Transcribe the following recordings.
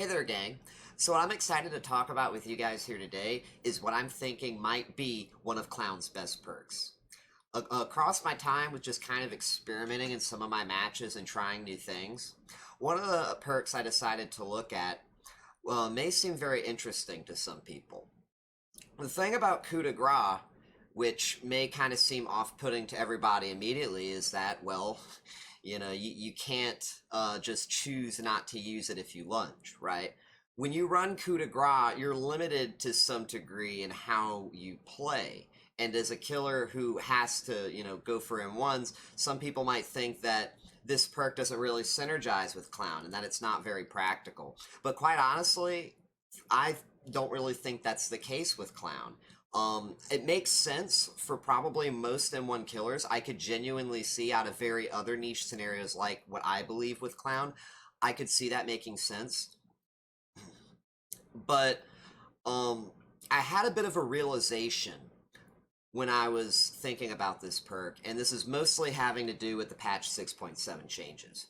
Hey there, gang. So, what I'm excited to talk about with you guys here today is what I'm thinking might be one of Clown's best perks. Across my time with just kind of experimenting in some of my matches and trying new things, one of the perks I decided to look at may seem very interesting to some people. The thing about Coup de Grace, which may kind of seem off-putting to everybody immediately, is that, well, you can't just choose not to use it if you lunge, right? When you run Coup de Grace, you're limited to some degree in how you play. And as a killer who has to, go for M1s, some people might think that this perk doesn't really synergize with Clown and that it's not very practical. But quite honestly, I don't really think that's the case with Clown. It makes sense for probably most M1 killers. I could genuinely see out of very other niche scenarios like what I believe with Clown, I could see that making sense. But I had a bit of a realization when I was thinking about this perk, and this is mostly having to do with the patch 6.7 changes.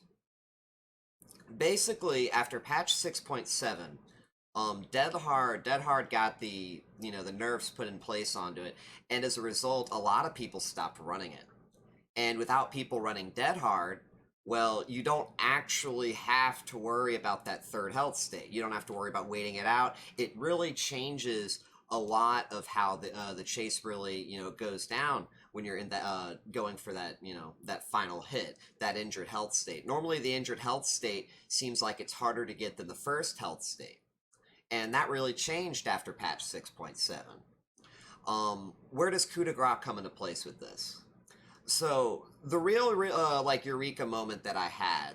Basically, after patch 6.7, Dead Hard got the nerfs put in place onto it, and as a result, a lot of people stopped running it. And without people running Dead Hard, well, you don't actually have to worry about that third health state. You don't have to worry about waiting it out. It really changes a lot of how the chase really goes down when you're in that going for that that final hit, that injured health state. Normally, the injured health state seems like it's harder to get than the first health state, and that really changed after patch 6.7. Where does Coup de Grace come into place with this? So the real like eureka moment that I had,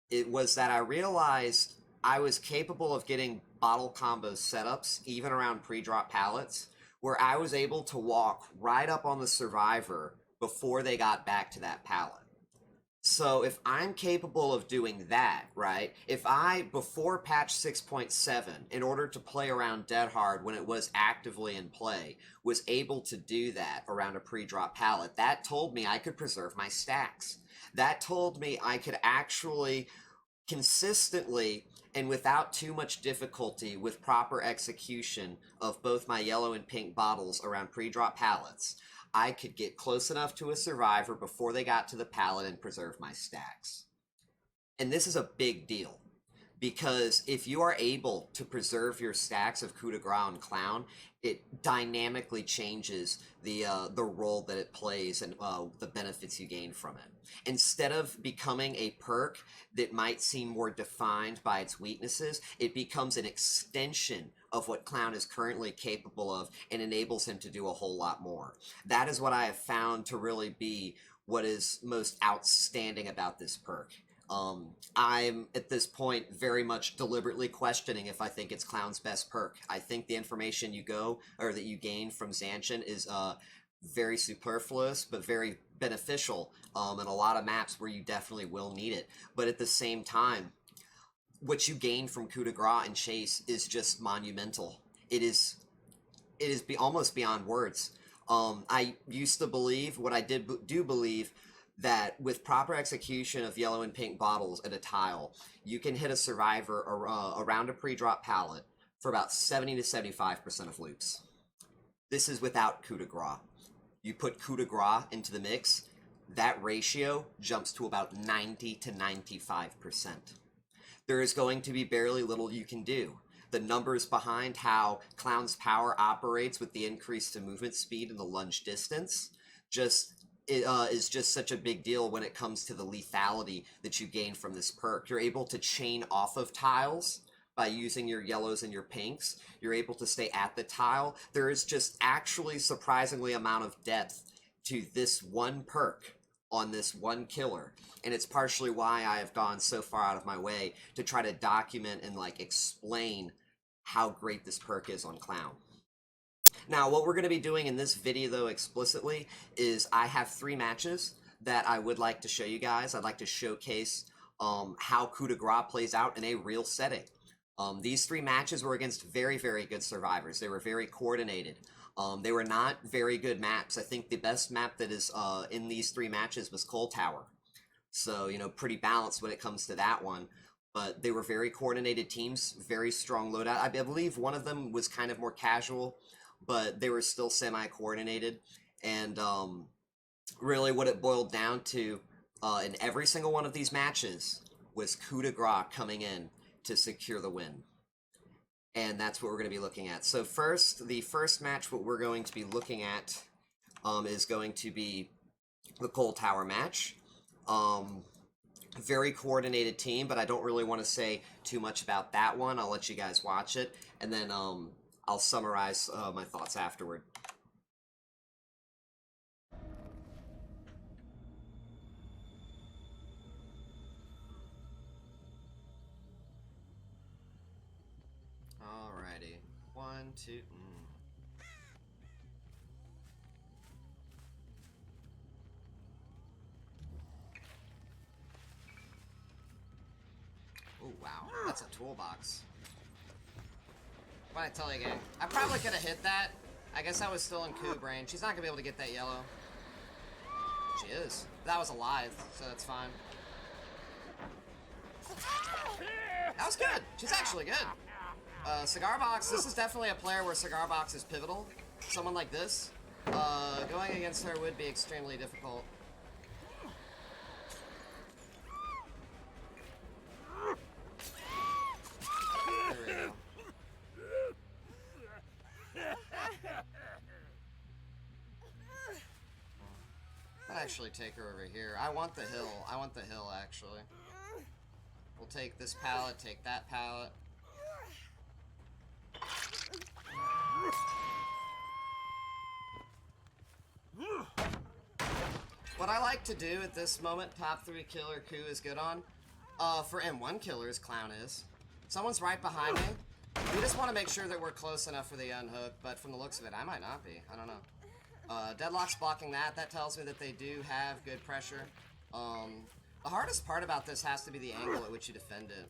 it was that I realized I was capable of getting bottle combo setups even around pre-drop pallets, where I was able to walk right up on the survivor before they got back to that pallet. So if I'm capable of doing that, right? If I, before patch 6.7, in order to play around Dead Hard when it was actively in play, was able to do that around a pre-drop pallet, that told me I could preserve my stacks. That told me I could actually consistently and without too much difficulty with proper execution of both my yellow and pink bottles around pre-drop pallets, I could get close enough to a survivor before they got to the pallet and preserve my stacks. And this is a big deal because if you are able to preserve your stacks of Coup de Grace and Clown, it dynamically changes the role that it plays and the benefits you gain from it. Instead of becoming a perk that might seem more defined by its weaknesses, it becomes an extension of what Clown is currently capable of and enables him to do a whole lot more. That is what I have found to really be what is most outstanding about this perk. I'm at this point very much deliberately questioning if I think it's Clown's best perk. I think the information that you gain from Zanshin is very superfluous, but very beneficial in a lot of maps where you definitely will need it. But at the same time, what you gain from Coup de Grace and Chase is just monumental. Almost beyond words. I used to believe what I do believe that with proper execution of yellow and pink bottles at a tile, you can hit a survivor around a pre-drop pallet for about 70 to 75% of loops. This is without Coup de Grace. You put Coup de Grace into the mix, that ratio jumps to about 90 to 95%. There is going to be barely little you can do. The numbers behind how Clown's power operates with the increase to movement speed and the lunge distance is just such a big deal when it comes to the lethality that you gain from this perk. You're able to chain off of tiles by using your yellows and your pinks. You're able to stay at the tile. There is just actually surprisingly amount of depth to this one perk on this one killer, and it's partially why I have gone so far out of my way to try to document and explain how great this perk is on Clown. Now, what we're going to be doing in this video, though, explicitly, is I have 3 matches that I would like to show you guys. I'd like to showcase how Coup de Grace plays out in a real setting. These 3 matches were against very, very good survivors. They were very coordinated. They were not very good maps. I think the best map that is in these 3 matches was Coal Tower. So, pretty balanced when it comes to that one. but they were very coordinated teams, very strong loadout. I believe one of them was kind of more casual, but they were still semi-coordinated. And really what it boiled down to in every single one of these matches was Coup de Grace coming in to secure the win. And that's what we're going to be looking at. So the first match what we're going to be looking at is going to be the Coal Tower match. Very coordinated team, but I don't really want to say too much about that one. I'll let you guys watch it, and then I'll summarize my thoughts afterward. Alrighty, 1, 2. Oh wow, that's a toolbox. What'd I tell you, gang? I probably could have hit that. I guess I was still in Coup brain. She's not gonna be able to get that yellow. She is. That was alive, so that's fine. That was good. She's actually good. Cigar Box, this is definitely a player where Cigar Box is pivotal. Someone like this, going against her would be extremely difficult. There we go. I'd actually take her over here. I want the hill. I want the hill, actually. We'll take this pallet, take that pallet. What I like to do at this moment, top 3 killer Coup is good on. For M1 killers, Clown is. Someone's right behind me. We just want to make sure that we're close enough for the unhook, but from the looks of it, I might not be. I don't know. Deadlock's blocking that. That tells me that they do have good pressure. The hardest part about this has to be the angle at which you defend it.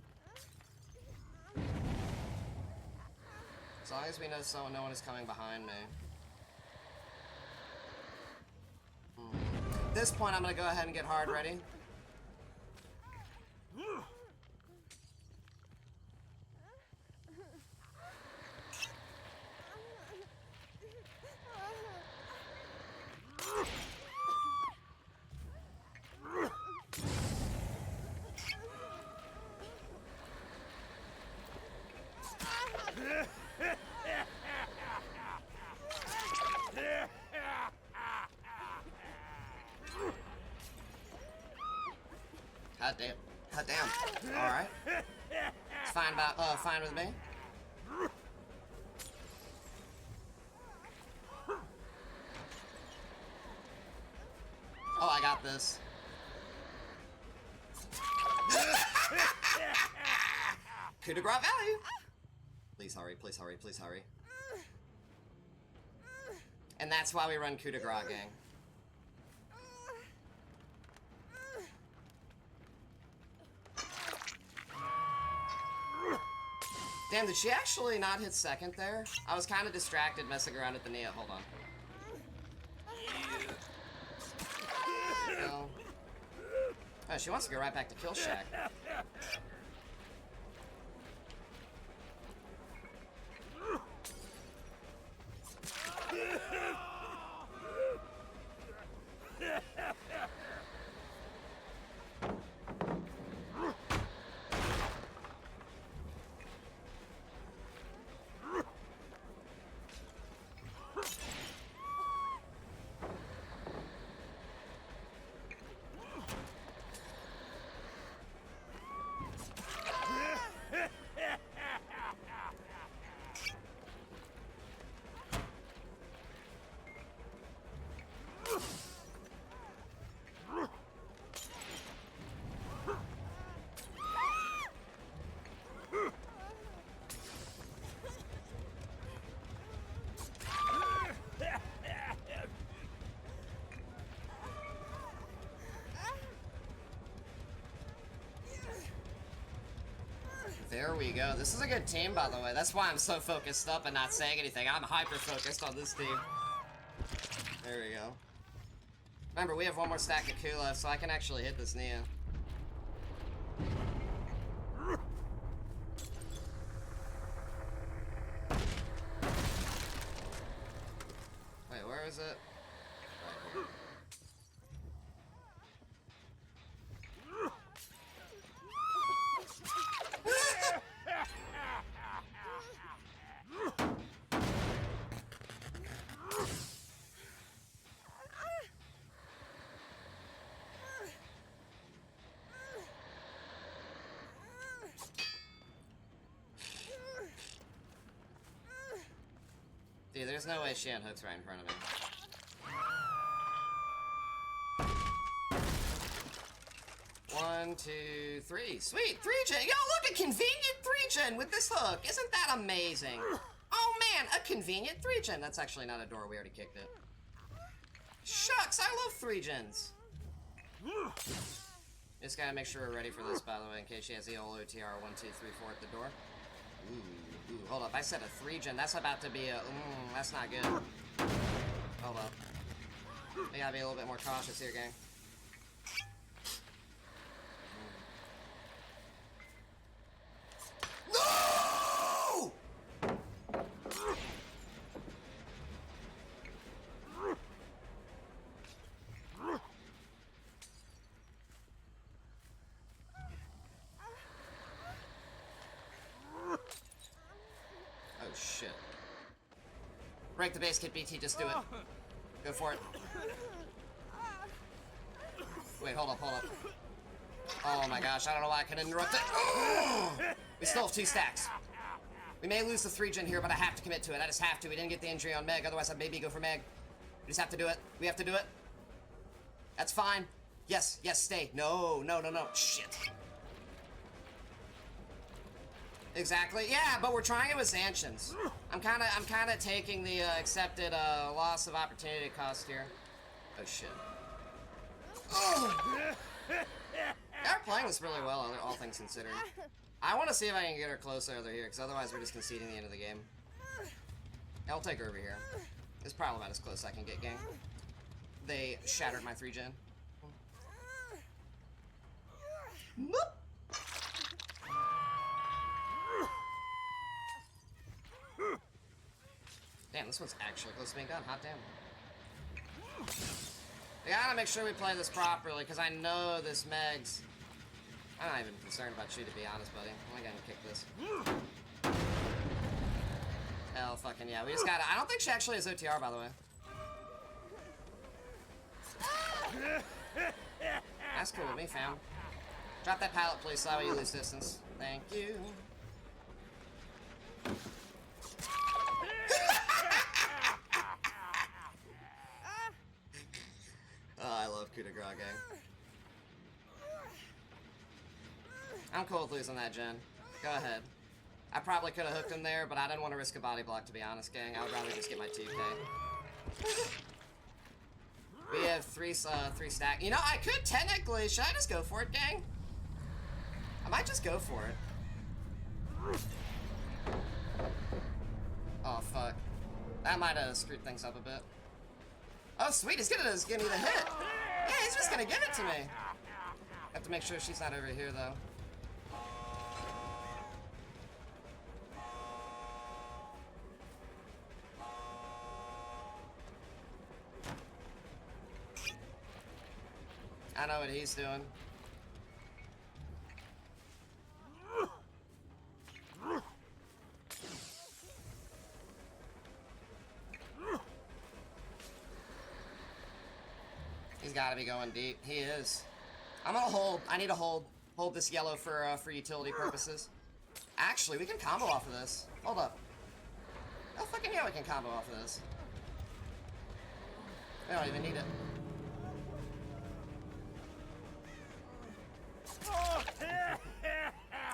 As long as we know no one is coming behind me. At this point, I'm going to go ahead and get hard ready. God damn. God damn. Alright. It's fine with me. Oh, I got this. Coup de Grace value. Please hurry, please hurry, please hurry. And that's why we run Coup de Grace, gang. Damn, did she actually not hit second there? I was kind of distracted messing around at the Nia. Hold on. No. Oh, she wants to go right back to Kill Shack. There we go. This is a good team, by the way. That's why I'm so focused up and not saying anything. I'm hyper-focused on this team. There we go. Remember, we have one more stack of Coup left, so I can actually hit this Nia. Where is it? Right here. Dude, there's no way she unhooks right in front of me. One, two, three. Sweet, 3-gen. Yo, look, a convenient 3-gen with this hook. Isn't that amazing? Oh man, a convenient 3-gen. That's actually not a door. We already kicked it. Shucks, I love 3-gens. Just gotta make sure we're ready for this, by the way, in case she has the old OTR 1, 2, 3, 4 at the door. Ooh, hold up. I said a 3-gen. That's about to be a... that's not good. Hold up. We gotta be a little bit more cautious here, gang. No! Oh, shit. Break the base kit, BT, just do it. Go for it. Wait, hold up. Oh my gosh, I don't know why I can interrupt it. Oh! We still have 2 stacks. We may lose the 3-gen here, but I have to commit to it. I just have to. We didn't get the injury on Meg, otherwise I'd maybe go for Meg. We just have to do it. We have to do it. That's fine. Yes, stay. No. Shit. Exactly. Yeah, but we're trying it with Zanshins. I'm kinda taking the accepted loss of opportunity cost here. Oh shit. Oh! They're playing this really well, all things considered. I want to see if I can get her closer over here, because otherwise we're just conceding the end of the game. I'll take her over here. It's probably about as close as I can get, gang. They shattered my 3-gen. Whoop! Damn, this one's actually close to being done. Hot damn. We gotta make sure we play this properly, because I know this Meg's... I'm not even concerned about you, to be honest, buddy. I'm only gonna kick this. Hell fucking yeah. We just gotta... I don't think she actually has OTR, by the way. That's cool with me, fam. Drop that pallet, please, so that way you lose distance. Thank you. Oh, I love Coup de Grace, gang. I'm cool with losing that gen. Go ahead. I probably could have hooked him there, but I didn't want to risk a body block, to be honest, gang. I would rather just get my 2K. We have three stack. You know, I could technically... Should I just go for it, gang? I might just go for it. Oh, fuck. That might have screwed things up a bit. Oh, sweet, he's gonna just give me the hit. Yeah, he's just gonna give it to me. I have to make sure she's not over here, though. I know what he's doing. He's gotta be going deep. He is. I'm gonna hold. I need to hold this yellow for utility purposes. Actually, we can combo off of this. Hold up. Oh, fucking yeah, we can combo off of this. We don't even need it.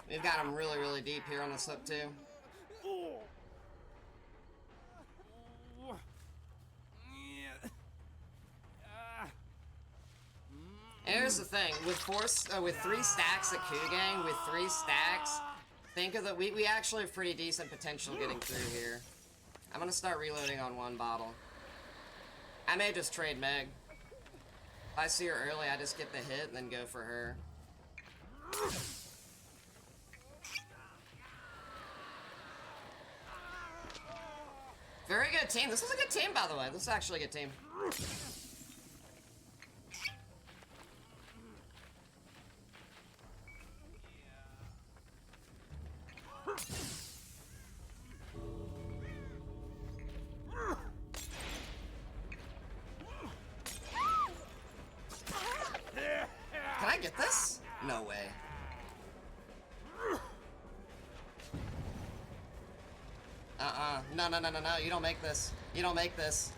We've got him really, really deep here on this hook, too. And here's the thing, with 3 stacks at Coup Gang, with 3 stacks, think of the, we actually have pretty decent potential getting through here. I'm gonna start reloading on 1 bottle. I may just trade Meg. If I see her early, I just get the hit and then go for her. Very good good team. This was a good team, by the way. This is actually a good team. Can I get this? No way. No, you don't make this. You don't make this.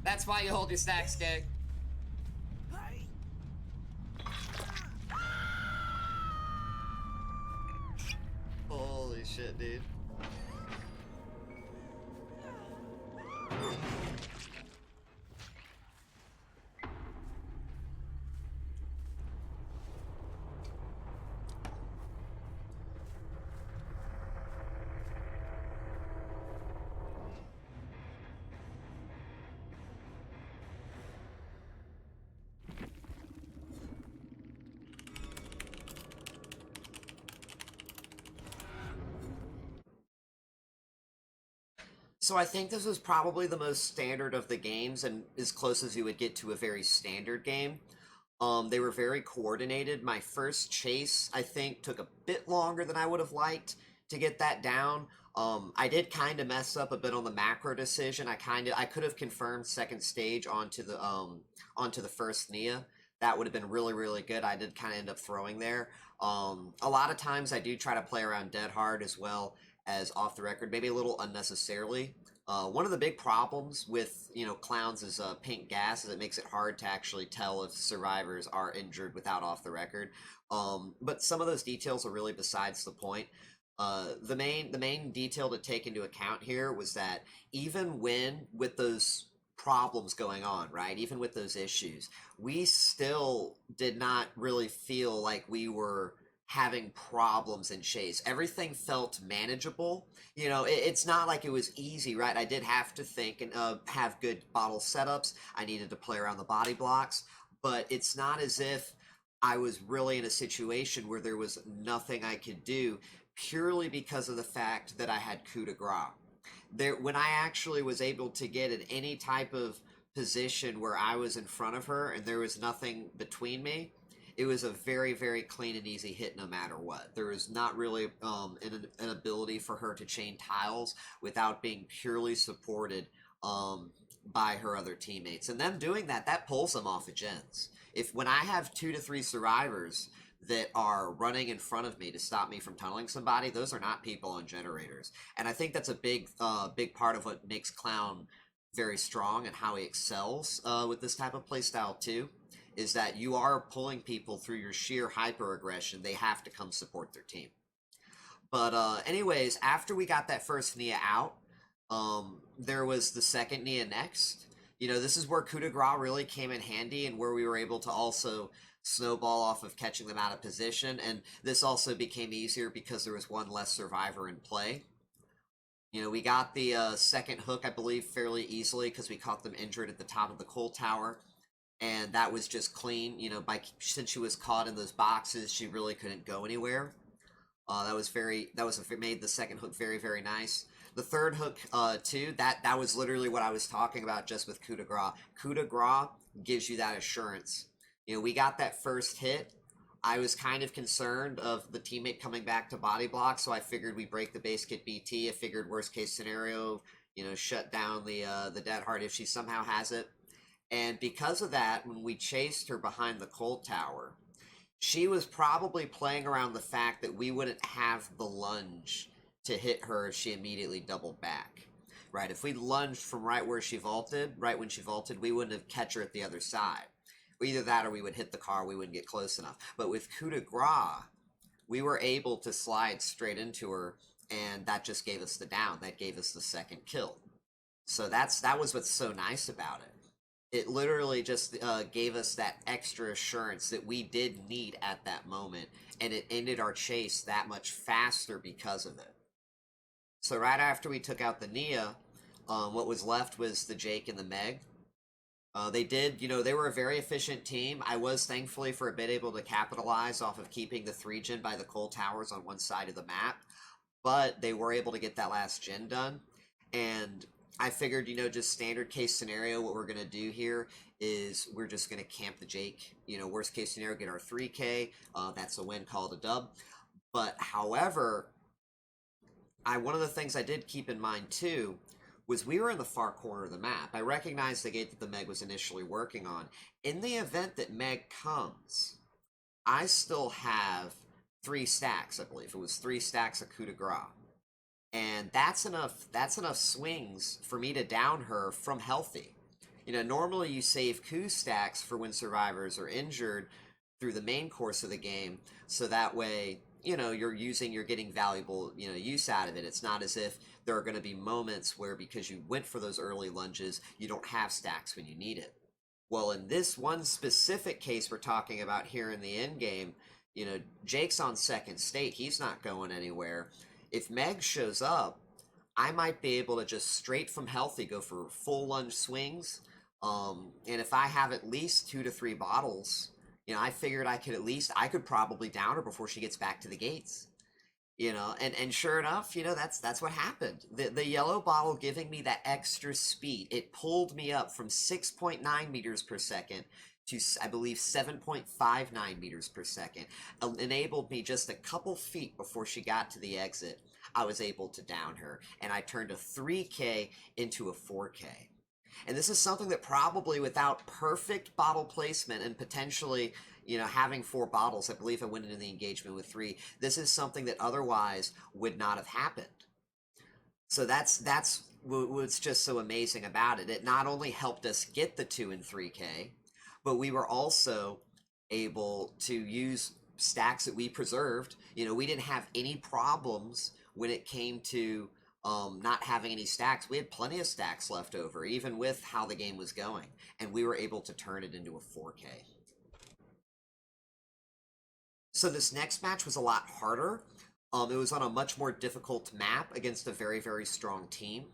That's why you hold your stacks, Gig. Holy shit, dude. So I think this was probably the most standard of the games and as close as you would get to a very standard game. They were very coordinated. My first chase, I think, took a bit longer than I would have liked to get that down. I did kind of mess up a bit on the macro decision. I could have confirmed second stage onto the first Nia. That would have been really, really good. I did kind of end up throwing there. A lot of times I do try to play around dead hard as well as off the record, maybe a little unnecessarily. One of the big problems with, clowns is pink gas is it makes it hard to actually tell if survivors are injured without off the record. But some of those details are really besides the point. The main detail to take into account here was that even with those problems going on, right, even with those issues, we still did not really feel like we were having problems in chase. Everything felt manageable. It's not like it was easy, right? I did have to think and have good bottle setups. I needed to play around the body blocks, but it's not as if I was really in a situation where there was nothing I could do purely because of the fact that I had Coup de Grace. When I actually was able to get in any type of position where I was in front of her and there was nothing between me, it was a very, very clean and easy hit no matter what. There was not really an ability for her to chain tiles without being purely supported by her other teammates. And them doing that pulls them off of gens. When I have 2 to 3 survivors that are running in front of me to stop me from tunneling somebody, those are not people on generators. And I think that's a big part of what makes Clown very strong and how he excels with this type of playstyle too, is that you are pulling people through your sheer hyper-aggression. They have to come support their team. But anyways, after we got that first Nia out, there was the second Nia next. This is where Coup de Grace really came in handy and where we were able to also snowball off of catching them out of position. And this also became easier because there was one less survivor in play. We got the second hook, I believe, fairly easily because we caught them injured at the top of the coal tower. And that was just clean, since she was caught in those boxes, she really couldn't go anywhere. Made the second hook very, very nice. The third hook, too, that was literally what I was talking about just with Coup de Grace. Coup de Grace gives you that assurance. We got that first hit. I was kind of concerned of the teammate coming back to body block, so I figured we break the base kit BT. I figured worst case scenario, shut down the dead hard if she somehow has it. And because of that, when we chased her behind the coal tower, she was probably playing around the fact that we wouldn't have the lunge to hit her if she immediately doubled back. Right? If we lunged from right when she vaulted, we wouldn't have catch her at the other side. Either that or we would hit the car, we wouldn't get close enough. But with Coup de Grace, we were able to slide straight into her, and that just gave us the down. That gave us the second kill. So that was what's so nice about it. It literally just gave us that extra assurance that we did need at that moment, and it ended our chase that much faster because of it. So right after we took out the Nia, what was left was the Jake and the Meg. They did, you know, they were a very efficient team. I was thankfully for a bit able to capitalize off of keeping the 3 gen by the coal towers on one side of the map, but they were able to get that last gen done. And I figured, you know, just standard case scenario, what we're going to do here is we're just going to camp the Jake. You know, worst case scenario, get our 3K. That's a win, call it a dub. But however, one of the things I did keep in mind too was we were in the far corner of the map. I recognized the gate that the Meg was initially working on. In the event that Meg comes, I still have 3 stacks, I believe. It was 3 stacks of Coup de Grace. And that's enough swings for me to down her from healthy. You know, normally you save coup stacks for when survivors are injured through the main course of the game, so that way, you know, you're getting valuable, you know, use out of it. It's not as if there are going to be moments where because you went for those early lunges, you don't have stacks when you need it. Well, in this one specific case we're talking about here in the end game, you know, Jake's on second state. He's not going anywhere. If Meg shows up, I might be able to just straight from healthy go for full lunge swings. And if I have at least 2 to 3 bottles, you know, I figured I could probably down her before she gets back to the gates. You know, and sure enough, you know, that's what happened. The yellow bottle giving me that extra speed, it pulled me up from 6.9 meters per second to, I believe, 7.59 meters per second. Enabled me just a couple feet before she got to the exit. I was able to down her, and I turned a 3K into a 4K. And this is something that probably without perfect bottle placement and potentially, you know, having 4 bottles, I believe I went into the engagement with 3, this is something that otherwise would not have happened. So that's what's just so amazing about it. It not only helped us get the 2 and 3K, but we were also able to use stacks that we preserved. You know, we didn't have any problems when it came to not having any stacks. We had plenty of stacks left over, even with how the game was going, and we were able to turn it into a 4K. So this next match was a lot harder. It was on a much more difficult map against a very, very strong team.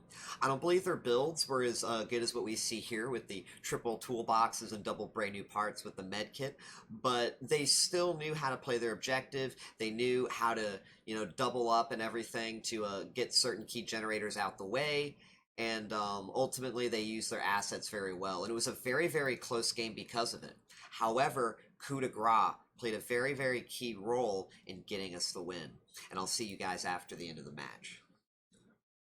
I don't believe their builds were as good as what we see here with the triple toolboxes and double brand new parts with the med kit, but they still knew how to play their objective. They knew how to, you know, double up and everything to get certain key generators out the way, and ultimately they used their assets very well. And it was a very, very close game because of it. However, Coup de Grace played a very, very key role in getting us the win. And I'll see you guys after the end of the match.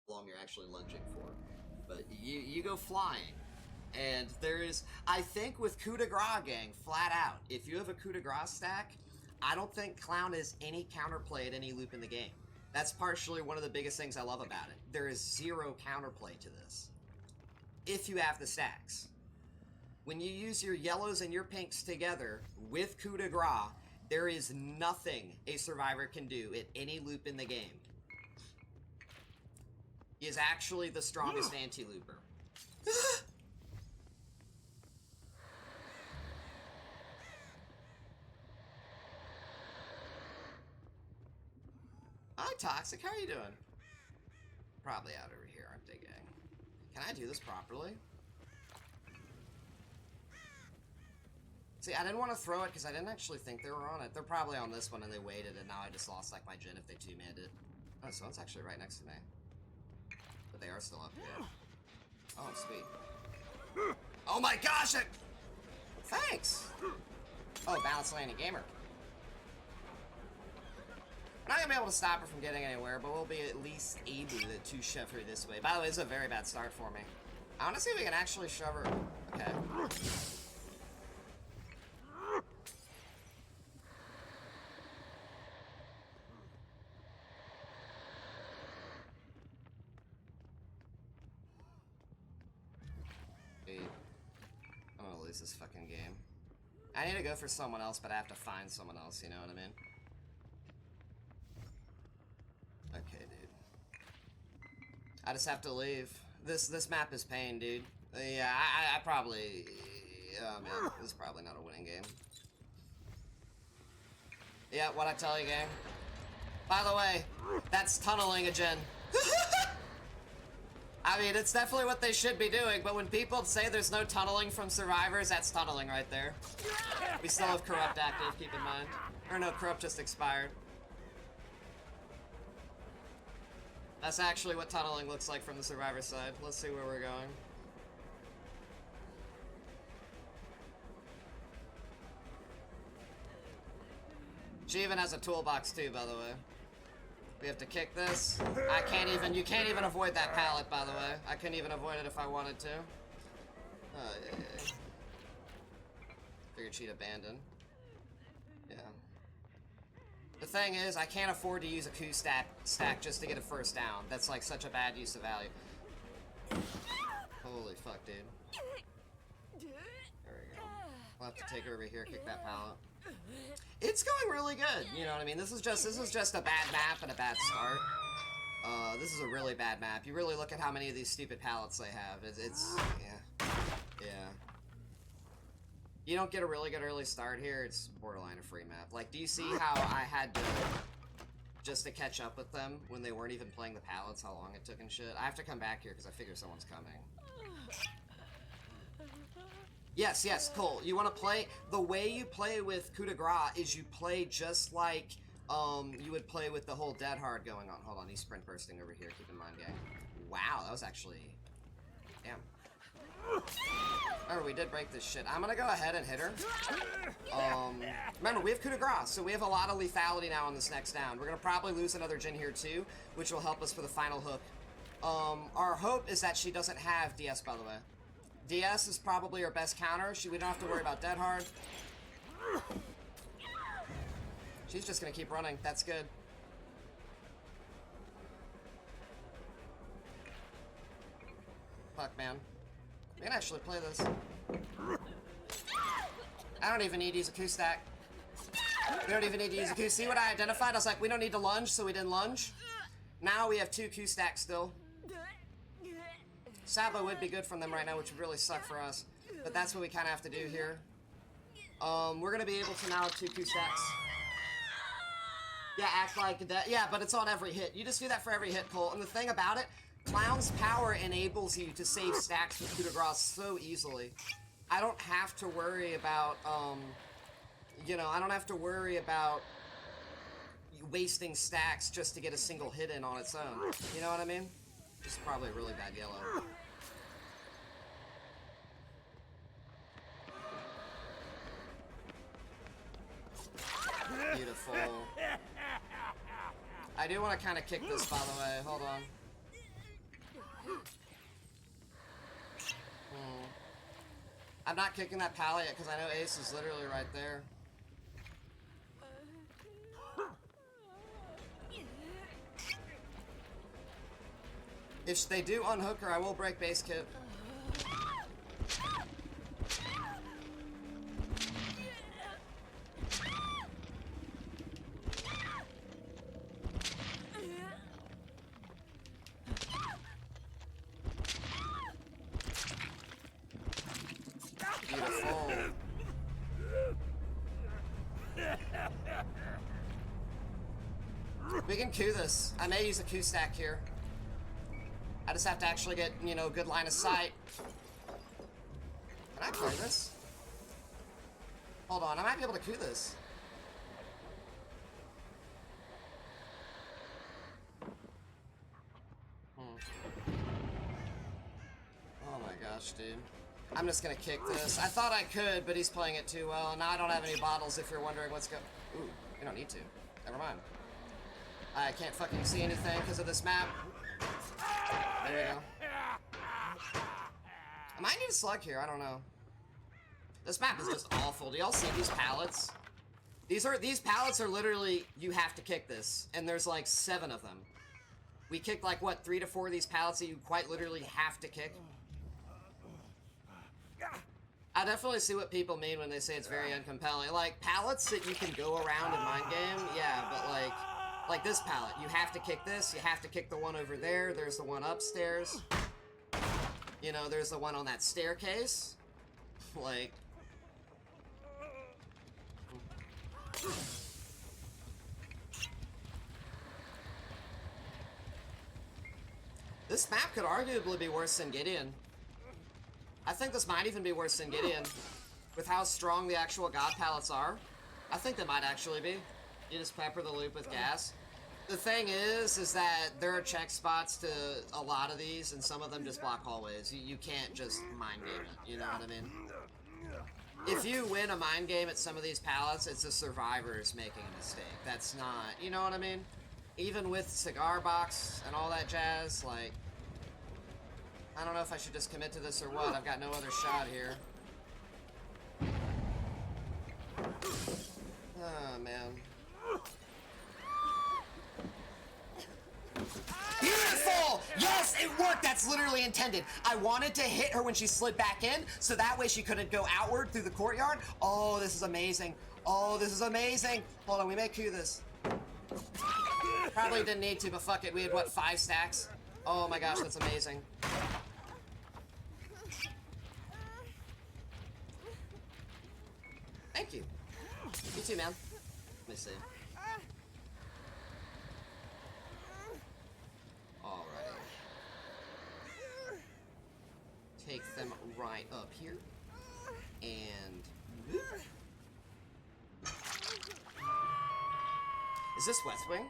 How long you're actually lunging for. But you go flying. And there is, I think with Coup de Grace, gang, flat out, if you have a Coup de Grace stack, I don't think Clown is any counterplay at any loop in the game. That's partially one of the biggest things I love about it. There is 0 counterplay to this. If you have the stacks. When you use your yellows and your pinks together with Coup de Grace, there is nothing a survivor can do at any loop in the game. He is actually the strongest anti-looper. Hi, Toxic. How are you doing? Probably out over here, aren't they, gang? Can I do this properly? See, I didn't want to throw it because I didn't actually think they were on it. They're probably on this one and they waited, and now I just lost like my gen if they 2-manned it. Oh, so it's actually right next to me. But they are still up here. Oh, sweet. Oh my gosh! Thanks! Oh, Balance Landing Gamer. We're not going to be able to stop her from getting anywhere, but we'll be at least able to shove her this way. By the way, it's a very bad start for me. I want to see if we can actually shove her. Okay. I'm gonna lose this fucking game. I need to go for someone else, but I have to find someone else, you know what I mean? Okay, dude. I just have to leave. This map is pain, dude. Yeah, I probably... Oh, man, this is probably not a winning game. Yeah, what'd I tell you, gang? By the way, that's tunneling a gen. I I mean, it's definitely what they should be doing, but when people say there's no tunneling from survivors, that's tunneling right there. We still have Corrupt active, keep in mind. Or no, Corrupt just expired. That's actually what tunneling looks like from the survivor side. Let's see where we're going. She even has a toolbox too, by the way. We have to kick this. I can't even, you can't even avoid that pallet, by the way. I couldn't even avoid it if I wanted to. Oh, yeah. Figured she'd abandon. Yeah. The thing is, I can't afford to use a coup stack just to get a first down. That's like such a bad use of value. Holy fuck, dude. There we go. We'll have to take her over here, kick that pallet. It's going really good, you know what I mean? This is just a bad map and a bad start. This is a really bad map. You really look at how many of these stupid pallets they have. It's yeah. You don't get a really good early start here, it's borderline a free map. Like, do you see how I had to, just to catch up with them when they weren't even playing the pallets, how long it took and shit? I have to come back here because I figure someone's coming. Yes, Cole, you want to play, the way you play with Coup de Grace is you play just like, you would play with the whole Dead Hard going on. Hold on, he's sprint bursting over here, keep in mind, gang. Wow, that was actually, damn. Oh, we did break this shit. I'm gonna go ahead and hit her. Remember, we have Coup de Grace, so we have a lot of lethality now on this next down. We're gonna probably lose another Jin here too, which will help us for the final hook. Our hope is that she doesn't have DS, by the way. DS is probably our best counter. We don't have to worry about Dead Hard. She's just gonna keep running. That's good. Fuck, man. We can actually play this. I don't even need to use a coup stack. We don't even need to use a coup. See what I identified? I was like, we don't need to lunge, so we didn't lunge. Now we have 2 coup stacks still. Sabo would be good from them right now, which would really suck for us. But that's what we kind of have to do here. We're going to be able to now have 2 coup stacks. Yeah, act like that. Yeah, but it's on every hit. You just do that for every hit, Cole. And the thing about it, Clown's power enables you to save stacks with Coup de Grace so easily. I don't have to worry about, you know, I don't have to worry about wasting stacks just to get a single hit in on its own. You know what I mean? This is probably a really bad yellow. Beautiful. I do want to kind of kick this, by the way. Hold on. I'm not kicking that pallet yet because I know Ace is literally right there. If they do unhook her, I will break base kit. Beautiful. We can coup this. I may use a coup stack here. I just have to actually get, you know, good line of sight. Can I play this? Hold on, I might be able to coup this. Oh my gosh, dude. I'm just gonna kick this. I thought I could, but he's playing it too well. Now I don't have any bottles if you're wondering what's going. Ooh, you don't need to. Never mind. I can't fucking see anything because of this map. There we go. I might need a slug here, I don't know. This map is just awful. Do y'all see these pallets? These pallets are literally, you have to kick this. And there's like 7 of them. We kicked like, what, 3 to 4 of these pallets that you quite literally have to kick? I definitely see what people mean when they say it's very uncompelling. Like, pallets that you can go around in Mind Game, yeah, but like this pallet. You have to kick this, you have to kick the one over there, there's the one upstairs. You know, there's the one on that staircase. Like... This map could arguably be worse than Gideon. I think this might even be worse than Gideon. With how strong the actual god pallets are. I think they might actually be. You just pepper the loop with gas. The thing is that there are check spots to a lot of these, and some of them just block hallways. You can't just mind game it, you know what I mean? If you win a mind game at some of these pallets, it's the survivors making a mistake. That's not, you know what I mean? Even with cigar box and all that jazz, like, I don't know if I should just commit to this or what. I've got no other shot here. Oh, man. Beautiful! Yes, it worked! That's literally intended. I wanted to hit her when she slid back in, so that way she couldn't go outward through the courtyard. Oh, this is amazing. Oh, this is amazing. Hold on, we may queue this. Probably didn't need to, but fuck it. We had, what, 5 stacks? Oh my gosh, that's amazing. Thank you. You too, man. Let me see. Alrighty. Take them right up here. And... Is this West Wing?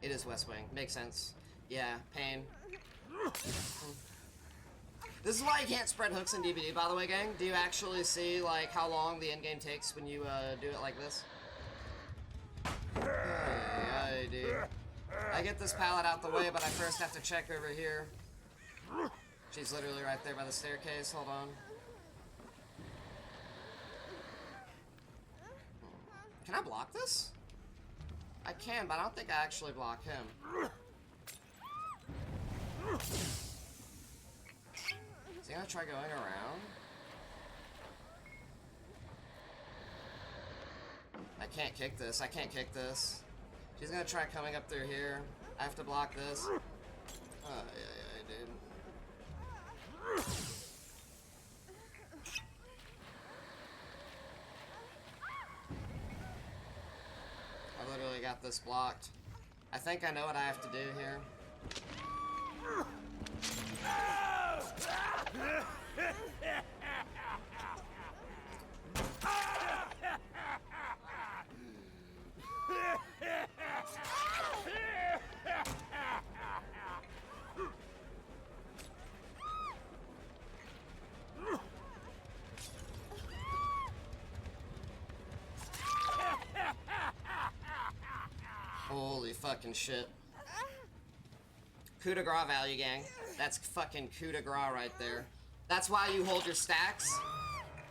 It is West Wing. Makes sense. Yeah, pain. This is why you can't spread hooks in DBD, by the way, gang. Do you actually see, like, how long the endgame takes when you, do it like this? Hey, dude. I get this pallet out the way, but I first have to check over here. She's literally right there by the staircase. Hold on. Can I block this? I can, but I don't think I actually block him. Is he gonna try going around? I can't kick this. I can't kick this. She's gonna try coming up through here. I have to block this. Oh, yeah, dude. I literally got this blocked. I think I know what I have to do here. Holy fucking shit. Coup de Grace value, gang. That's fucking coup de Grace right there. That's why you hold your stacks.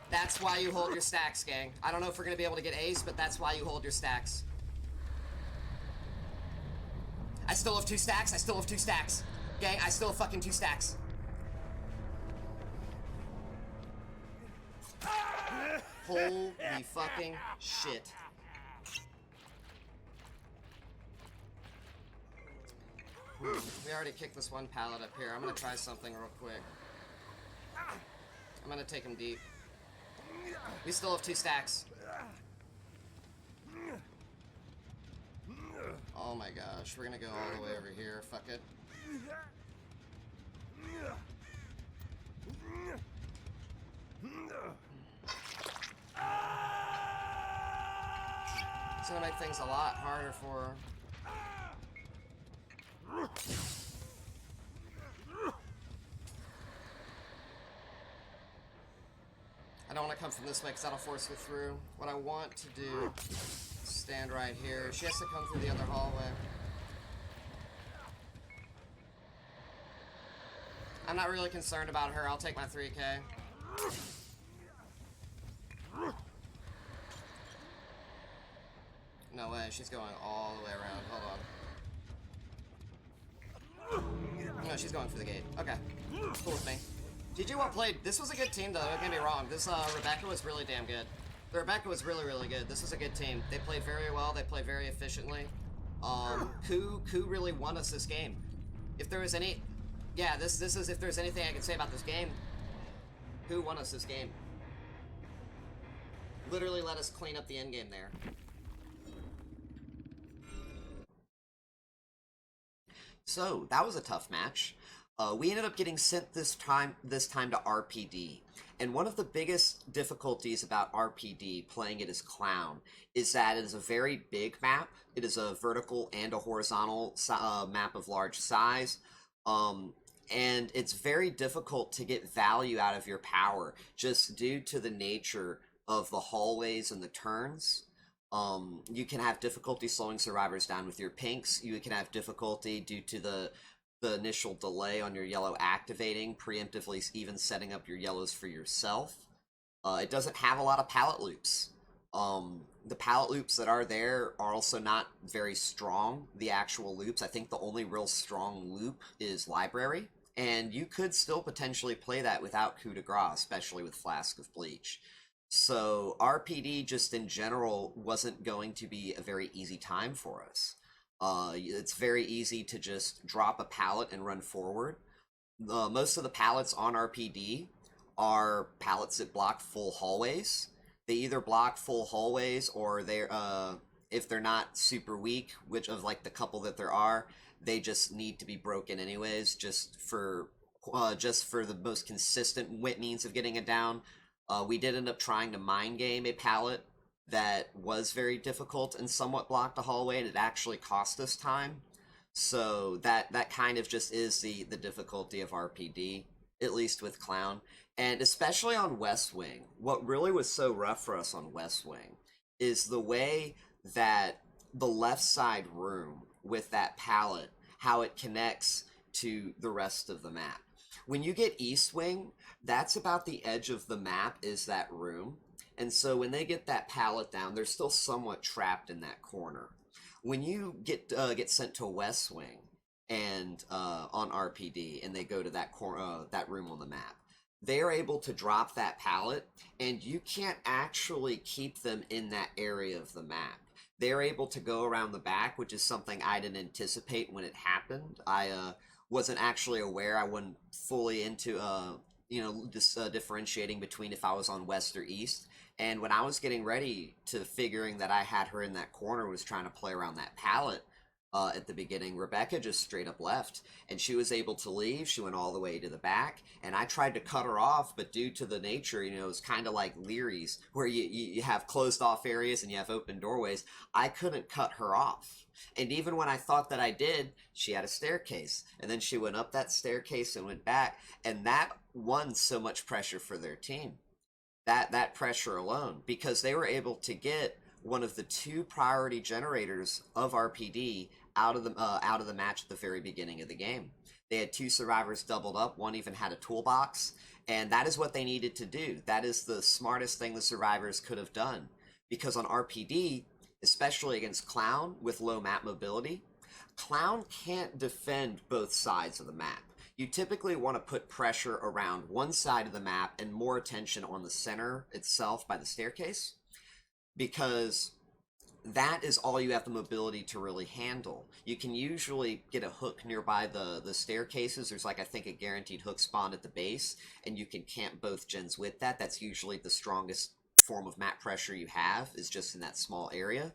That's why you hold your stacks, gang. I don't know if we're gonna be able to get ace, but that's why you hold your stacks. I still have 2 stacks. I still have 2 stacks. Gang, I still have fucking 2 stacks. Holy fucking shit. We already kicked this one pallet up here. I'm gonna try something real quick. I'm gonna take him deep. We still have 2 stacks. Oh my gosh, we're gonna go all the way over here. Fuck it. It's gonna make things a lot harder for her. I don't want to come from this way because that'll force her through. What I want to do is stand right here. She has to come through the other hallway. I'm not really concerned about her. I'll take my 3K. No way. She's going all the way around. Hold on. No, she's going for the gate. Okay. Cool with me. GG well played. This was a good team, though. Don't get me wrong. This, Rebecca was really damn good. The Rebecca was really, really good. This was a good team. They played very well. They played very efficiently. Coup really won us this game. If there was any... Yeah, this is if there's anything I can say about this game. Coup won us this game. Literally let us clean up the endgame there. So, that was a tough match. We ended up getting sent this time to RPD. And one of the biggest difficulties about RPD, playing it as Clown, is that it is a very big map. It is a vertical and a horizontal map of large size. And it's very difficult to get value out of your power just due to the nature of the hallways and the turns. You can have difficulty slowing survivors down with your pinks. You can have difficulty due to the initial delay on your yellow activating, preemptively even setting up your yellows for yourself. It doesn't have a lot of pallet loops. The pallet loops that are there are also not very strong, the actual loops. I think the only real strong loop is Library, and you could still potentially play that without Coup de Grace, especially with Flask of Bleach. So RPD just in general wasn't going to be a very easy time for us. It's very easy to just drop a pallet and run forward. Most of the pallets on RPD are pallets that block full hallways. They either block full hallways or they're if they're not super weak, which of like the couple that there are, they just need to be broken anyways, just for the most consistent means of getting it down. We did end up trying to mind game a pallet that was very difficult and somewhat blocked a hallway, and it actually cost us time. So that kind of just is the difficulty of RPD, at least with Clown. And especially on West Wing, what really was so rough for us on West Wing is the way that the left side room with that pallet, how it connects to the rest of the map. When you get East Wing, that's about the edge of the map is that room. And so when they get that pallet down, they're still somewhat trapped in that corner. When you get sent to West Wing and on RPD, and they go to that room on the map, they're able to drop that pallet, and you can't actually keep them in that area of the map. They're able to go around the back, which is something I didn't anticipate when it happened. I wasn't actually aware. I wasn't fully into differentiating between if I was on West or East. And when I was getting ready to figuring that I had her in that corner, was trying to play around that pallet at the beginning, Rebecca just straight up left, and she was able to leave. She went all the way to the back, and I tried to cut her off, but due to the nature, it's kind of like Leary's, where you have closed off areas and you have open doorways. I couldn't cut her off. And even when I thought that I did, she had a staircase, and then she went up that staircase and went back, and that won so much pressure for their team. That pressure alone, because they were able to get one of the two priority generators of RPD out of the match at the very beginning of the game. They had two survivors doubled up. One even had a toolbox, and that is what they needed to do. That is the smartest thing the survivors could have done, because on RPD, especially against Clown with low map mobility, Clown can't defend both sides of the map. You typically want to put pressure around one side of the map and more attention on the center itself by the staircase, because that is all you have the mobility to really handle. You can usually get a hook nearby the staircases. There's like, I think, a guaranteed hook spawn at the base, and you can camp both gens with that. That's usually the strongest form of map pressure you have, is just in that small area.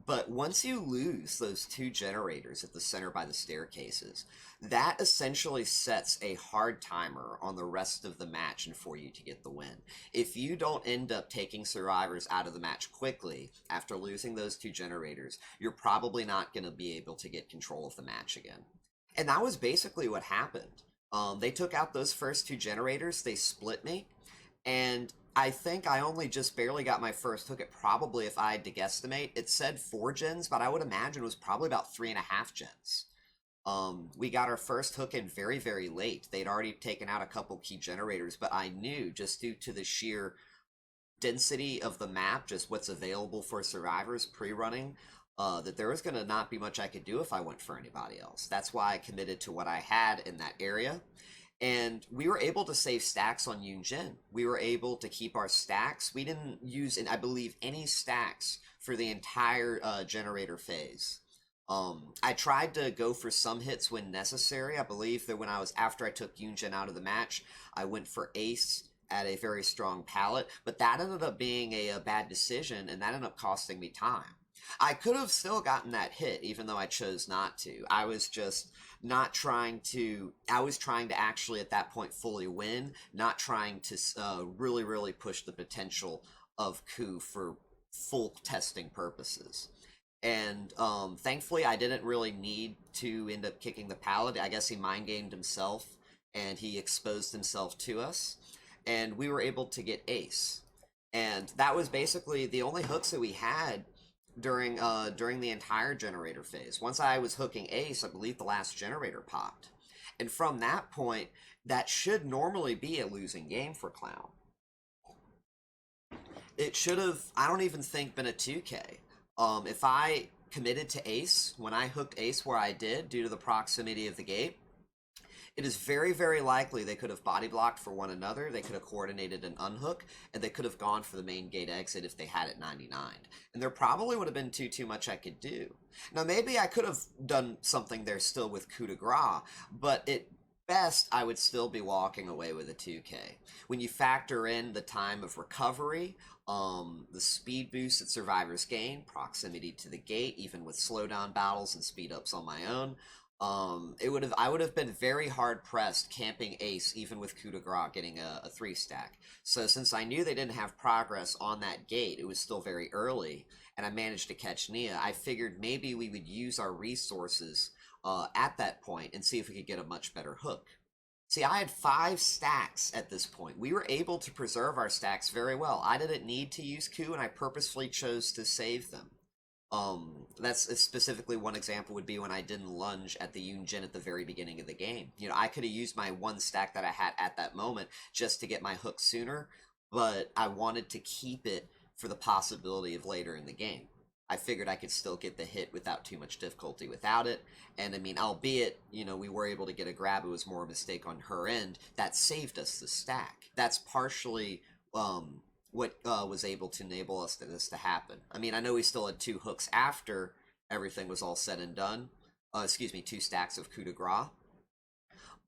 But once you lose those two generators at the center by the staircases, that essentially sets a hard timer on the rest of the match and for you to get the win. If you don't end up taking survivors out of the match quickly after losing those two generators, you're probably not going to be able to get control of the match again. And that was basically what happened. They took out those first two generators, they split me, and I think I only just barely got my first hook. It probably, if I had to guesstimate, it said 4 gens, but I would imagine it was probably about 3.5 gens. We got our first hook in very, very late. They'd already taken out a couple key generators, but I knew, just due to the sheer density of the map, just what's available for survivors pre-running, that there was going to not be much I could do if I went for anybody else. That's why I committed to what I had in that area. And we were able to save stacks on Yunjin. We were able to keep our stacks. We didn't use, I believe, any stacks for the entire generator phase. I tried to go for some hits when necessary. I believe that after I took Yunjin out of the match, I went for Ace at a very strong pallet, but that ended up being a bad decision, and that ended up costing me time. I could have still gotten that hit, even though I chose not to. I was just not trying to. I was trying to actually, at that point, fully win, not trying to really, really push the potential of Coup for full testing purposes. And thankfully, I didn't really need to end up kicking the paladin. I guess he mind gamed himself and he exposed himself to us, and we were able to get ace. And that was basically the only hooks that we had during the entire generator phase. Once I was hooking ace, I believe the last generator popped, and from that point, that should normally be a losing game for Clown. It should have, I don't even think, been a 2K. If I committed to ace when I hooked ace where I did due to the proximity of the gate, it is very, very likely they could have body blocked for one another, they could have coordinated an unhook, and they could have gone for the main gate exit if they had it 99. And there probably would have been too much I could do. Now, maybe I could have done something there still with Coup de Grace, but at best, I would still be walking away with a 2K. When you factor in the time of recovery, the speed boost that survivors gain, proximity to the gate, even with slowdown battles and speed ups on my own, I would have been very hard pressed camping ace even with Coup de Grace getting a 3-stack. So since I knew they didn't have progress on that gate, it was still very early, and I managed to catch Nia, I figured maybe we would use our resources at that point and see if we could get a much better hook. See, I had 5 stacks at this point. We were able to preserve our stacks very well. I didn't need to use Coup, and I purposefully chose to save them. That's specifically one example would be when I didn't lunge at the Yunjin at the very beginning of the game. You know, I could have used my 1 stack that I had at that moment just to get my hook sooner, but I wanted to keep it for the possibility of later in the game. I figured I could still get the hit without too much difficulty without it, and I mean, albeit, you know, we were able to get a grab, it was more a mistake on her end, that saved us the stack. That's partially, what was able to enable us to this to happen. I mean, I know we still had 2 hooks after everything was all said and done. 2 stacks of Coup de Grace.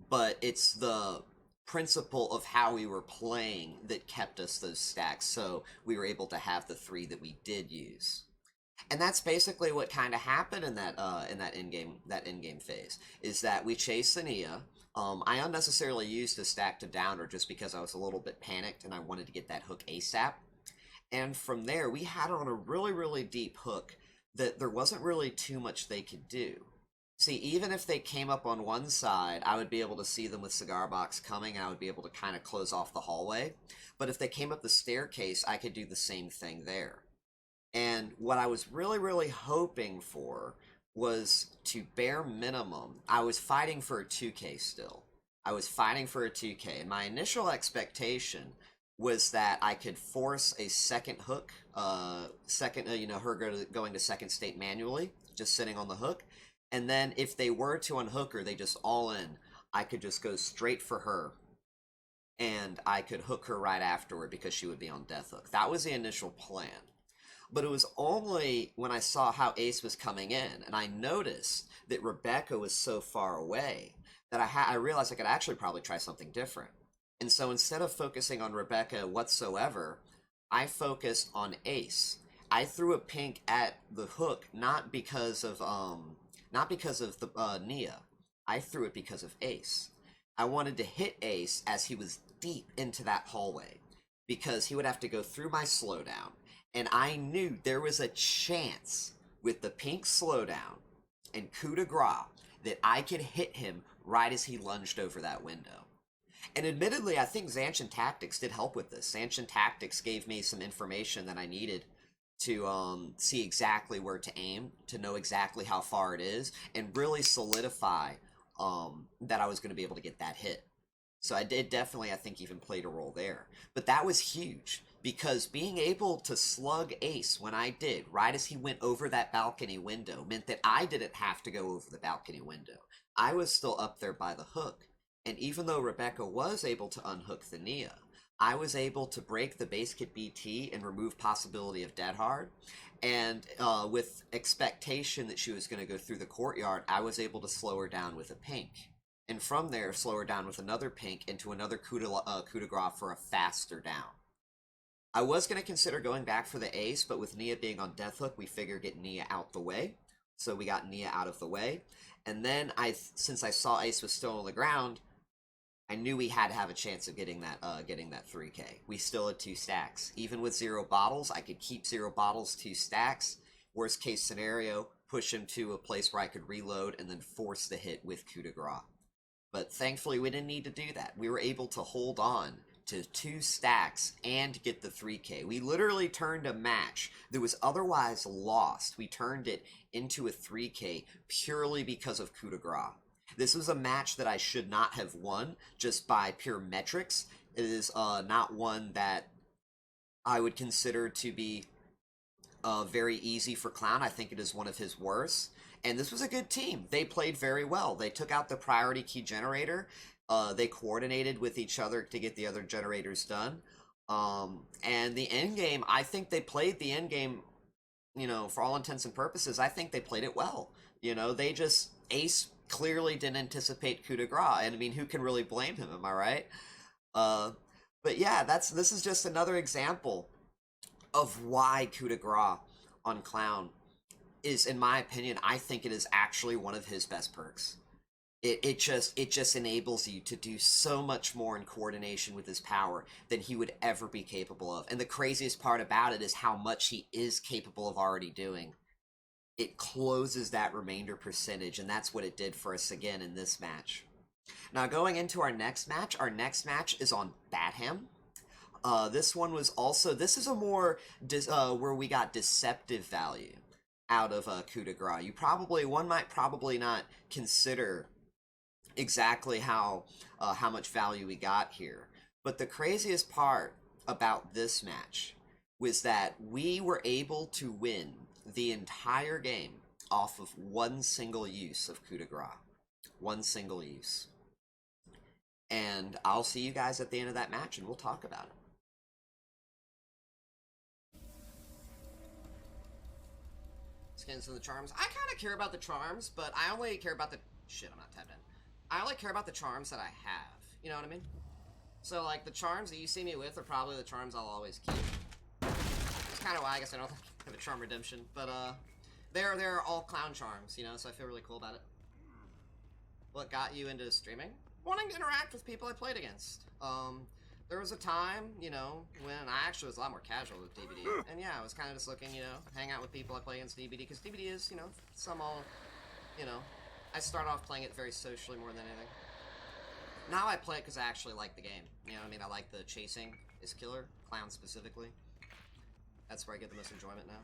But it's the principle of how we were playing that kept us those stacks, so we were able to have the 3 that we did use. And that's basically what kind of happened in that in-game phase, is that we chased the Nia. I unnecessarily used a stack to downer just because I was a little bit panicked and I wanted to get that hook ASAP. And from there, we had her on a really, really deep hook that there wasn't really too much they could do. See, even if they came up on one side, I would be able to see them with cigar box coming, and I would be able to kind of close off the hallway. But if they came up the staircase, I could do the same thing there. And what I was really, really hoping for was to bare minimum, I was fighting for a 2K still. I was fighting for a 2K, and my initial expectation was that I could force a second hook, her going to second state manually, just sitting on the hook, and then if they were to unhook her, they just all in, I could just go straight for her, and I could hook her right afterward because she would be on death hook. That was the initial plan. But it was only when I saw how Ace was coming in, and I noticed that Rebecca was so far away, that I realized I could actually probably try something different. And so instead of focusing on Rebecca whatsoever, I focused on Ace. I threw a pink at the hook, not because of the Nia. I threw it because of Ace. I wanted to hit Ace as he was deep into that hallway, because he would have to go through my slowdown. And I knew there was a chance with the pink slowdown and Coup de Grace that I could hit him right as he lunged over that window. And admittedly, I think Zanshin Tactics did help with this. Zanshin Tactics gave me some information that I needed to see exactly where to aim, to know exactly how far it is, and really solidify that I was going to be able to get that hit. So I did definitely, I think, even played a role there. But that was huge, because being able to slug Ace when I did, right as he went over that balcony window, meant that I didn't have to go over the balcony window. I was still up there by the hook. And even though Rebecca was able to unhook the Nia, I was able to break the base kit BT and remove possibility of dead hard. And with expectation that she was going to go through the courtyard, I was able to slow her down with a pink. And from there, slow her down with another pink into another coup de grace for a faster down. I was going to consider going back for the ace, but with Nia being on Deathhook, we figure get Nia out the way. So we got Nia out of the way. And then since I saw ace was still on the ground, I knew we had to have a chance of getting that 3K. We still had 2 stacks. Even with 0 bottles, I could keep 0 bottles, 2 stacks. Worst case scenario, push him to a place where I could reload and then force the hit with Coup de Grace. But thankfully, we didn't need to do that. We were able to hold on to 2 stacks and get the 3K. We literally turned a match that was otherwise lost. We turned it into a 3K purely because of Coup de Grace. This was a match that I should not have won just by pure metrics. It is not one that I would consider to be very easy for Clown. I think it is one of his worst. And this was a good team. They played very well. They took out the priority key generator. They coordinated with each other to get the other generators done. And the end game, I think they played the end game, you know, for all intents and purposes, I think they played it well. You know, they just, Ace clearly didn't anticipate Coup de Grace. And I mean, who can really blame him? Am I right? But yeah, this is just another example of why Coup de Grace on Clown is, in my opinion, I think it is actually one of his best perks. It just enables you to do so much more in coordination with his power than he would ever be capable of. And the craziest part about it is how much he is capable of already doing. It closes that remainder percentage, and that's what it did for us again in this match. Now going into our next match is on Badham. This one was also, this is a more, where we got deceptive value out of Coup de Grace. One might probably not consider exactly how much value we got here. But the craziest part about this match was that we were able to win the entire game off of one single use of Coup de Grace. One single use. And I'll see you guys at the end of that match and we'll talk about it. Skins and the charms. I kind of care about the charms, but I only care about the... Shit, I'm not tapped in. I only care about the charms that I have. You know what I mean? So, like, the charms that you see me with are probably the charms I'll always keep. It's kind of why I guess I don't have a charm redemption. But, they're all clown charms, you know, so I feel really cool about it. What got you into streaming? Wanting to interact with people I played against. There was a time, you know, when I actually was a lot more casual with DBD. And yeah, I was kind of just looking, you know, hang out with people I play against DBD. Because DBD is, you know, you know, I start off playing it very socially more than anything. Now I play it because I actually like the game. You know what I mean? I like the chasing is killer. Clown specifically. That's where I get the most enjoyment now.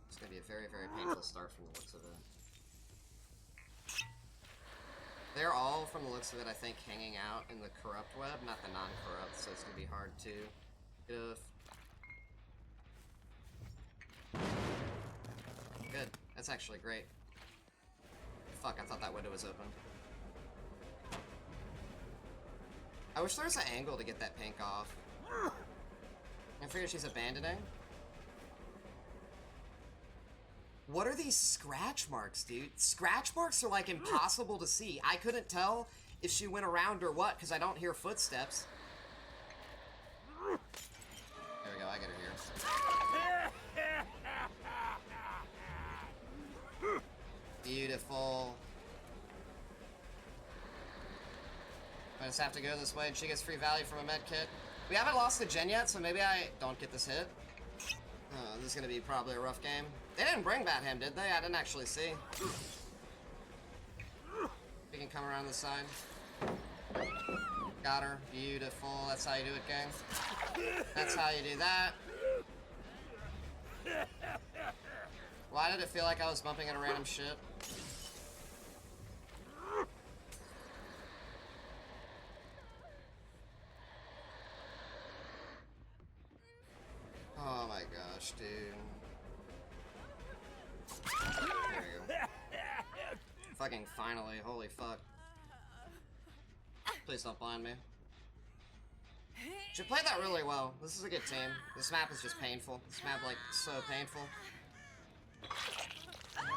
It's going to be a very, very painful start from the looks of it. They're all, from the looks of it, I think, hanging out in the corrupt web, not the non-corrupt, so it's going to be hard to get a... Good. That's actually great. Fuck, I thought that window was open. I wish there was an angle to get that pink off. I figure she's abandoning. What are these scratch marks, dude? Scratch marks are, like, impossible to see. I couldn't tell if she went around or what, because I don't hear footsteps. There we go, I get her here. Beautiful. I just have to go this way, and she gets free value from a med kit. We haven't lost the gen yet, so maybe I don't get this hit. This is going to be probably a rough game. They didn't bring Badham, did they? I didn't actually see. We can come around the side. Got her. Beautiful. That's how you do it, gang. That's how you do that. Why did it feel like I was bumping into random shit? Oh my gosh, dude. There you go. Fucking finally, holy fuck. Please don't blind me. Should play that really well. This is a good team. This map is just painful. This map, like, so painful.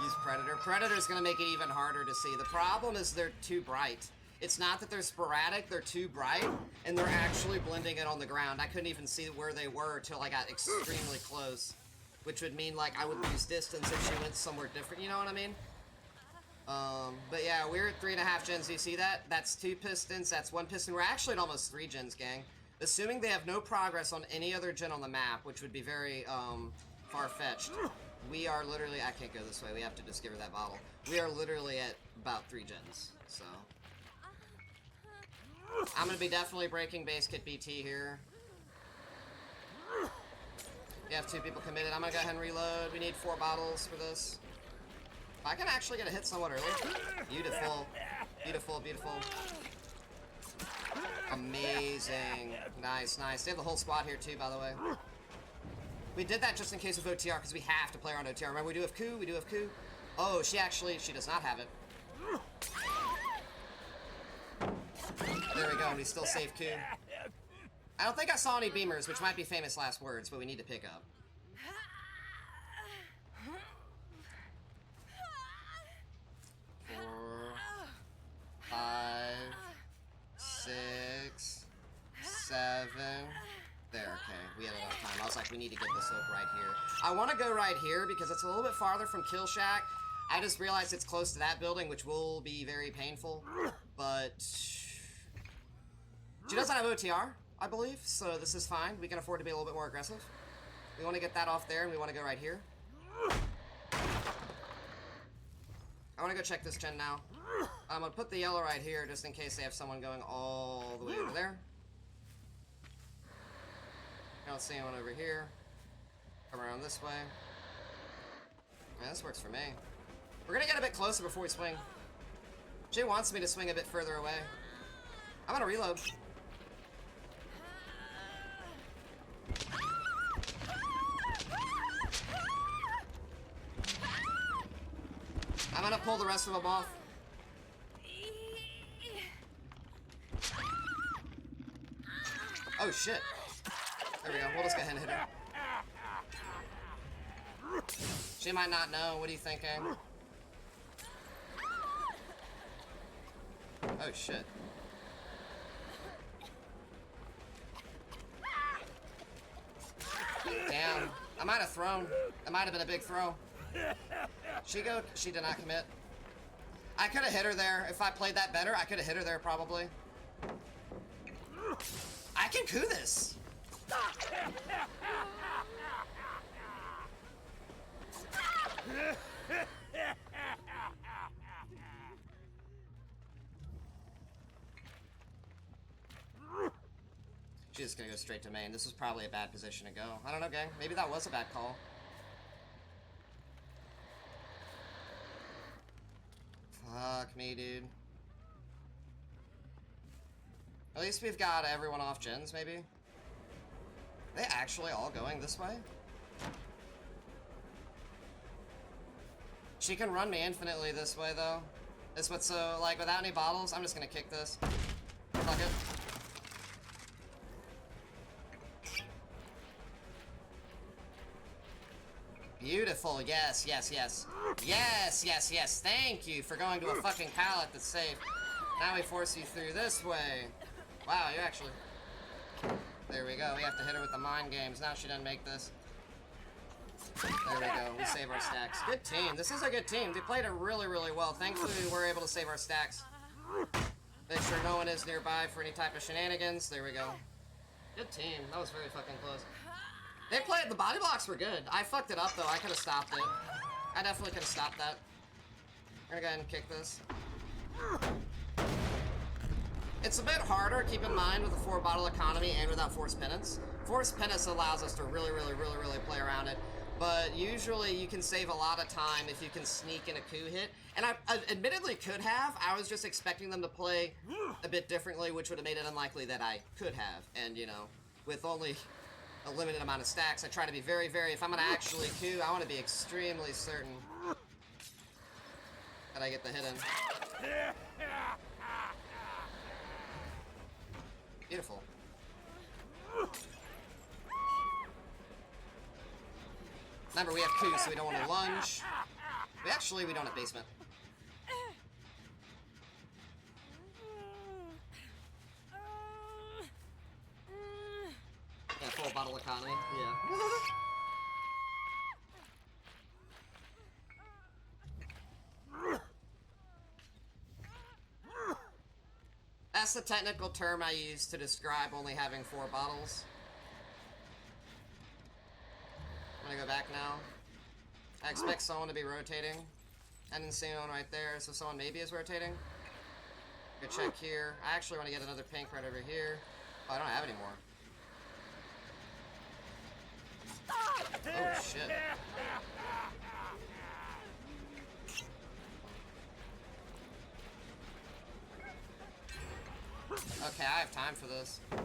Use Predator. Predator's gonna make it even harder to see. The problem is they're too bright. It's not that they're sporadic, they're too bright, and they're actually blending in on the ground. I couldn't even see where they were until I got extremely close, which would mean, like, I would lose distance if she went somewhere different, you know what I mean? But yeah, we're at 3.5 gens. Do you see that? That's 2 pistons, that's 1 piston. We're actually at almost 3 gens, gang. Assuming they have no progress on any other gen on the map, which would be very, far-fetched. We are literally... I can't go this way. We have to just give her that bottle. We are literally at about 3 gens, so... I'm gonna be definitely breaking base kit BT here. We have 2 people committed. I'm gonna go ahead and reload. We need 4 bottles for this. If I can actually get a hit somewhat early. Beautiful. Beautiful, beautiful. Amazing. Nice, nice. They have the whole squad here too, by the way. We did that just in case of OTR, because we have to play her on OTR. Remember, we do have Coup, we do have Coup. Oh, she does not have it. There we go, and we still save Coup. I don't think I saw any beamers, which might be famous last words, but we need to pick up. 4, 5, 6, 7. There, okay. We had enough time. I was like, we need to get this up right here. I want to go right here because it's a little bit farther from Kill Shack. I just realized it's close to that building, which will be very painful. But she doesn't have OTR, I believe, so this is fine. We can afford to be a little bit more aggressive. We want to get that off there, and we want to go right here. I want to go check this gen now. I'm going to put the yellow right here, just in case they have someone going all the way over there. I don't see anyone over here. Come around this way. Man, this works for me. We're going to get a bit closer before we swing. She wants me to swing a bit further away. I'm going to reload. I'm going to pull the rest of them off. Oh, shit. There we go. We'll just go ahead and hit her. She might not know. What are you thinking? Oh, shit. Damn. I might have thrown. That might have been a big throw. She did not commit. I could have hit her there. If I played that better, I could have hit her there probably. I can coup this. She's just gonna go straight to main. This is probably a bad position to go. I don't know, gang. Maybe that was a bad call. Fuck me, dude. At least we've got everyone off gens, maybe? Are they actually all going this way? She can run me infinitely this way, though. This what's so, like, without any bottles, I'm just gonna kick this. Fuck it. Beautiful, yes, yes, yes. Yes, yes, yes, thank you for going to a fucking pallet that's safe. Now we force you through this way. Wow, you actually... There we go, we have to hit her with the mind games. Now she doesn't make this. There we go, we save our stacks. Good team, this is a good team. They played it really, really well. Thankfully, we were able to save our stacks. Make sure no one is nearby for any type of shenanigans. There we go. Good team, that was very fucking close. They played, the body blocks were good. I fucked it up though, I could have stopped it. I definitely could have stopped that. We're gonna go ahead and kick this. It's a bit harder, keep in mind, with a 4-bottle economy and without Forced Penance. Forced Penance allows us to really play around it. But usually you can save a lot of time if you can sneak in a coup hit. And I admittedly could have. I was just expecting them to play a bit differently, which would have made it unlikely that I could have. And, you know, with only a limited amount of stacks, I try to be very, if I'm going to actually coup, I want to be extremely certain that I get the hit in. Beautiful. Remember, we have coup, so we don't want to lunge. We don't have basement. full bottle economy. Yeah. That's the technical term I use to describe only having 4 bottles. I'm gonna go back now. I expect someone to be rotating. I didn't see anyone right there, so someone maybe is rotating. Go check here. I actually want to get another pink right over here. Oh, I don't have any more. Oh, shit. Okay, I have time for this. Here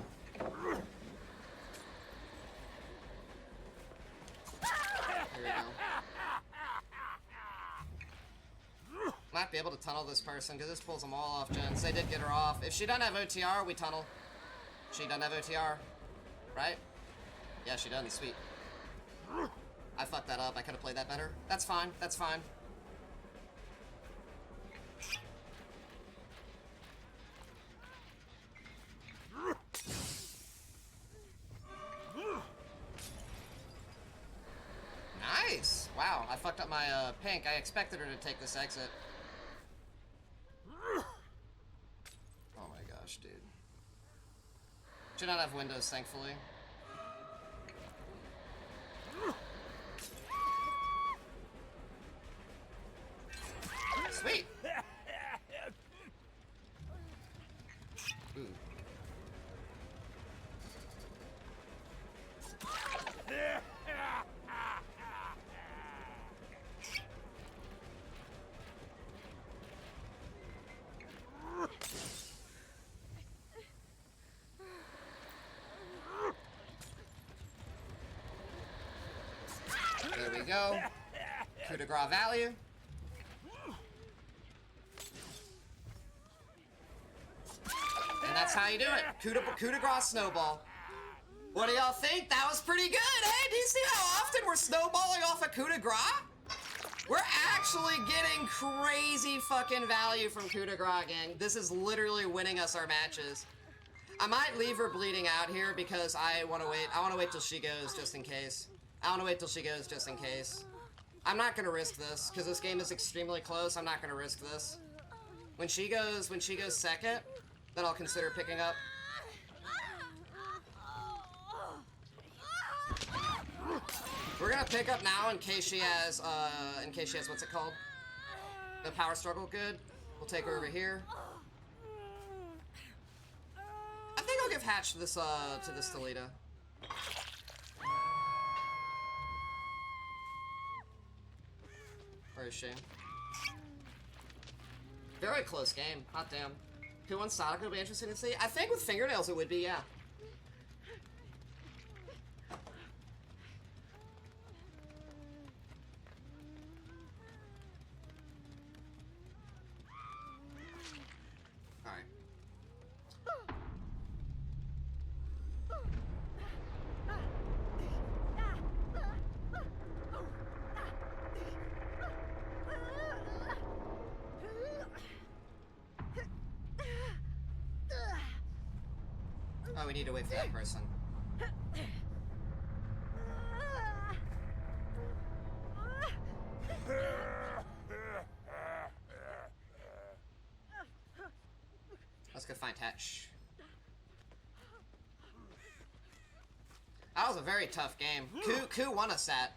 we go. Might be able to tunnel this person, because this pulls them all off, gents. They did get her off. If she doesn't have OTR, we tunnel. She doesn't have OTR. Right? Yeah, she doesn't. Sweet. I fucked that up. I could have played that better. That's fine. That's fine. Nice! Wow, I fucked up my pink. I expected her to take this exit. Oh my gosh, dude. Should not have windows, thankfully. Sweet! Ooh. There we go. Coup de Grace value. And that's how you do it. Coup de Grace snowball. What do y'all think? That was pretty good, hey? Do you see how often we're snowballing off a coup de grace? We're actually getting crazy fucking value from coup de grace, gang. This is literally winning us our matches. I might leave her bleeding out here because I want to wait. I want to wait till she goes just in case. I'm not gonna risk this because this game is extremely close. I'm not gonna risk this. When she goes second, then I'll consider picking up. We're gonna pick up now in case she has what's it called? The power struggle. Good. We'll take her over here. I think I'll give Hatch this to this Toledo. Where is she? Very close game. Hot damn. Who wants Sonic? It'll be interesting to see. I think with fingernails it would be, yeah. Alright. Oh, we need to wait for that person. Let's go find Hatch. That was a very tough game. Coup won us that.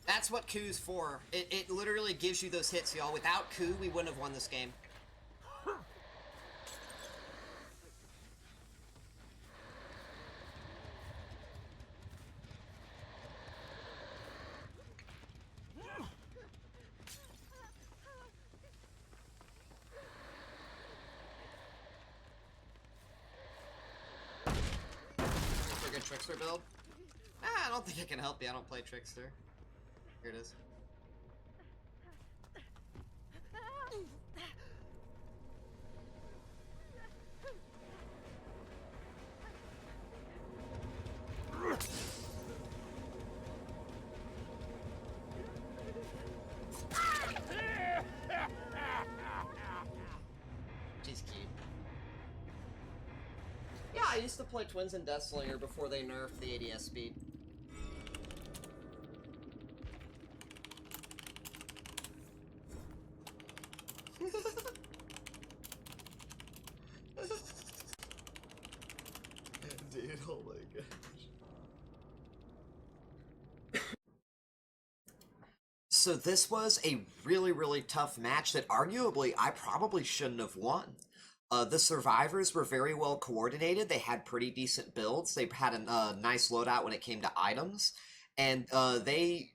That's what Coup's for. It literally gives you those hits, y'all. Without Coup, we wouldn't have won this game. Good Trickster build. I don't think it can help you. I don't play Trickster. Here it is. She's cute. Yeah, I used to play Twins and Deathslinger before they nerfed the ADS speed. Dude, oh my gosh. So this was a really, really tough match that arguably I probably shouldn't have won. The survivors were very well coordinated. They had pretty decent builds. They had a nice loadout when it came to items. And they,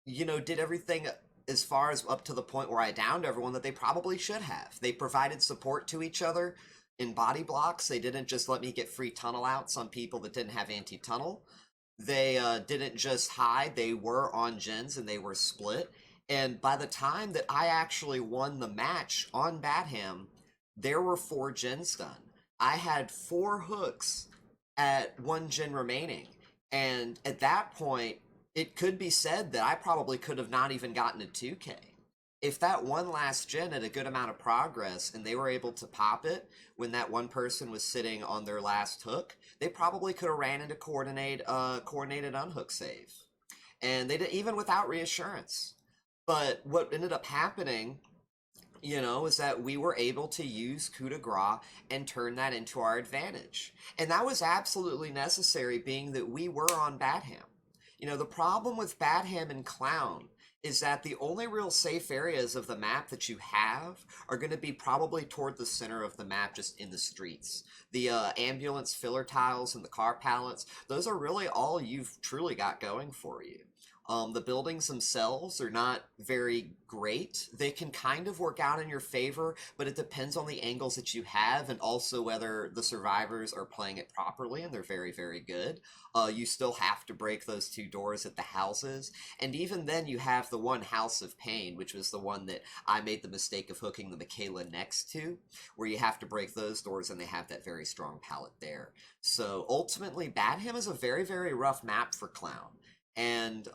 you know, did everything as far as up to the point where I downed everyone that they probably should have. They provided support to each other in body blocks. They didn't just let me get free tunnel outs on people that didn't have anti-tunnel. They didn't just hide. They were on gens and they were split. And by the time that I actually won the match on Badham, there were 4 gens done. I had 4 hooks at 1 gen remaining. And at that point, it could be said that I probably could have not even gotten a 2K. If that one last gen had a good amount of progress and they were able to pop it when that one person was sitting on their last hook, they probably could have ran into coordinated unhook save. And they did, even without reassurance. But what ended up happening, you know, is that we were able to use Coup de Grace and turn that into our advantage. And that was absolutely necessary, being that we were on Badham. You know, the problem with Badham and Clown is that the only real safe areas of the map that you have are going to be probably toward the center of the map, just in the streets. The ambulance filler tiles and the car pallets, those are really all you've truly got going for you. The buildings themselves are not very great. They can kind of work out in your favor, but it depends on the angles that you have and also whether the survivors are playing it properly, and they're very, very good. You still have to break those 2 doors at the houses, and even then you have the one House of Pain, which was the one that I made the mistake of hooking the Michaela next to, where you have to break those doors and they have that very strong pallet there. So ultimately, Badham is a very, very rough map for Clown. And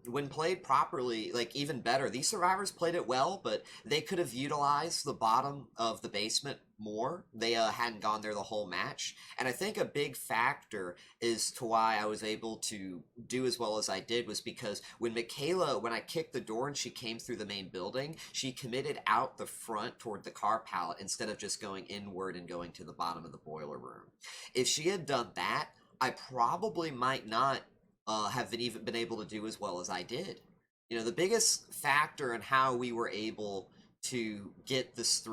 when played properly, like, even better. These survivors played it well, but they could have utilized the bottom of the basement more. They hadn't gone there the whole match. And I think a big factor is to why I was able to do as well as I did was because when I kicked the door and she came through the main building, she committed out the front toward the car pallet instead of just going inward and going to the bottom of the boiler room. If she had done that, I probably might not have even been able to do as well as I did. You know, the biggest factor in how we were able to get this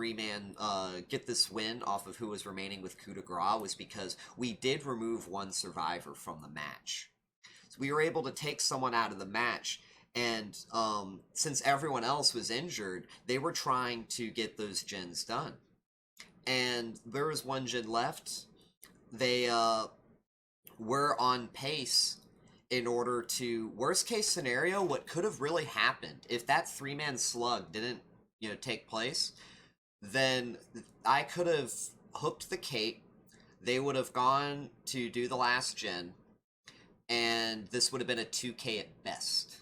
get this win off of who was remaining with Coup de Grace was because we did remove one survivor from the match. So we were able to take someone out of the match, and since everyone else was injured, they were trying to get those gens done. And there was 1 gen left. They were on pace in order to, worst case scenario, what could have really happened if that 3-man slug didn't, you know, take place, then I could have hooked the Kate, they would have gone to do the last gen, and this would have been a 2K at best.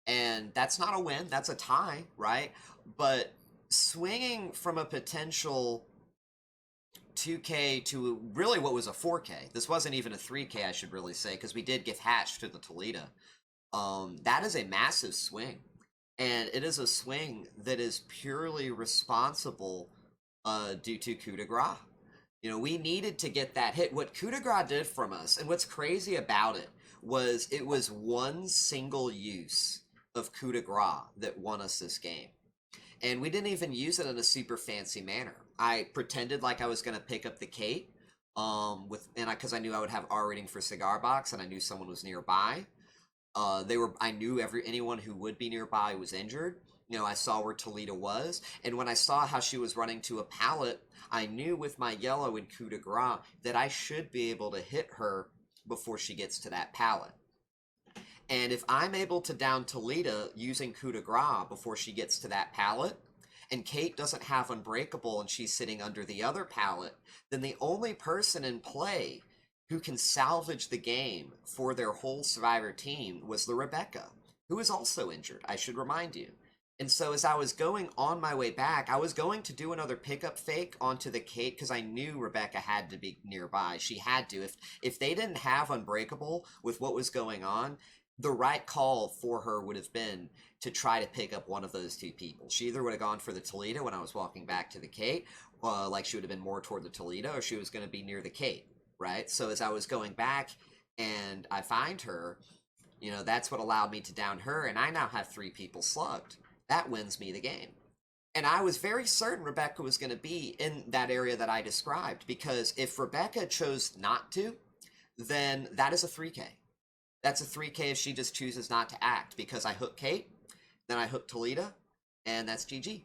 And that's not a win, that's a tie, right? But swinging from a potential 2K to really what was a 4K. This wasn't even a 3K, I should really say, because we did give hatch to the Toledo. That is a massive swing. And it is a swing that is purely responsible due to Coup de Grace. You know, we needed to get that hit. What Coup de Grace did from us, and what's crazy about it was one single use of Coup de Grace that won us this game. And we didn't even use it in a super fancy manner. I pretended like I was going to pick up the Kate, because I knew I would have R rating for Cigar Box, and I knew someone was nearby. I knew anyone who would be nearby was injured. You know, I saw where Toledo was, and when I saw how she was running to a pallet, I knew with my yellow and Coup de Grace that I should be able to hit her before she gets to that pallet. And if I'm able to down Toledo using Coup de Grace before she gets to that pallet, and Kate doesn't have Unbreakable and she's sitting under the other pallet, then the only person in play who can salvage the game for their whole survivor team was the Rebecca, who is also injured, I should remind you. And so as I was going on my way back, I was going to do another pickup fake onto the Kate because I knew Rebecca had to be nearby. She had to. If they didn't have Unbreakable with what was going on, the right call for her would have been to try to pick up one of those two people. She either would have gone for the Toledo when I was walking back to the Kate, like she would have been more toward the Toledo, or she was going to be near the Kate, right? So as I was going back and I find her, that's what allowed me to down her, and I now have three people slugged. That wins me the game. And I was very certain Rebecca was going to be in that area that I described, because if Rebecca chose not to, then that is a 3K. That's a 3K if she just chooses not to act, because I hook Kate, then I hook Toledo, and that's GG.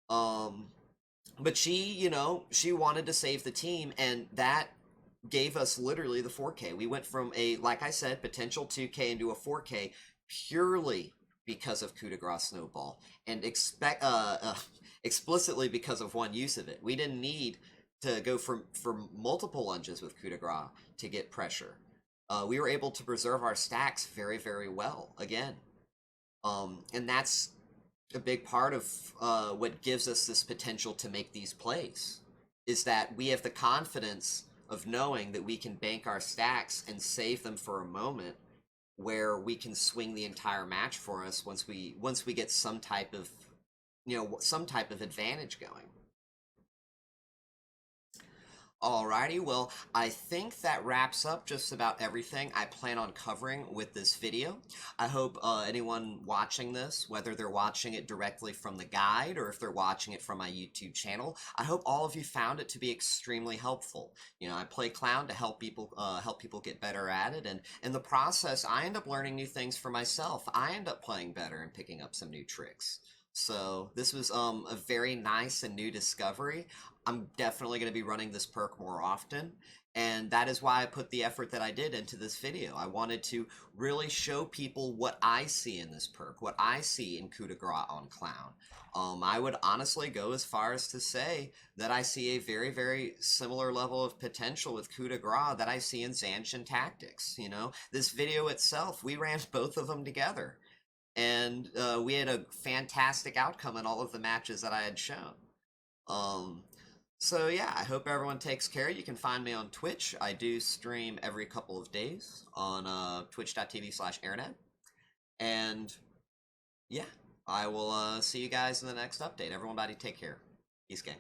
But she wanted to save the team, and that gave us literally the 4K. We went from a, like I said, potential 2K into a 4K purely because of Coup de Grace Snowball, and explicitly because of one use of it. We didn't need to go for multiple lunges with Coup de Grace to get pressure. We were able to preserve our stacks very, very well again. And that's a big part of what gives us this potential to make these plays, is that we have the confidence of knowing that we can bank our stacks and save them for a moment where we can swing the entire match for us once we get some type of advantage going. Alrighty, well, I think that wraps up just about everything I plan on covering with this video. I hope anyone watching this, whether they're watching it directly from the guide or if they're watching it from my YouTube channel, I hope all of you found it to be extremely helpful. I play Clown to help people get better at it, and in the process, I end up learning new things for myself. I end up playing better and picking up some new tricks. So this was a very nice and new discovery. I'm definitely going to be running this perk more often, and that is why I put the effort that I did into this video. I wanted to really show people what I see in this perk, what I see in Coup de Grace on Clown. I would honestly go as far as to say that I see a very, very similar level of potential with Coup de Grace that I see in Zanshin Tactics. This video itself, we ran both of them together, and we had a fantastic outcome in all of the matches that I had shown. So yeah, I hope everyone takes care. You can find me on Twitch. I do stream every couple of days on twitch.tv/airnet. And yeah, I will see you guys in the next update. Everybody take care. Peace, gang.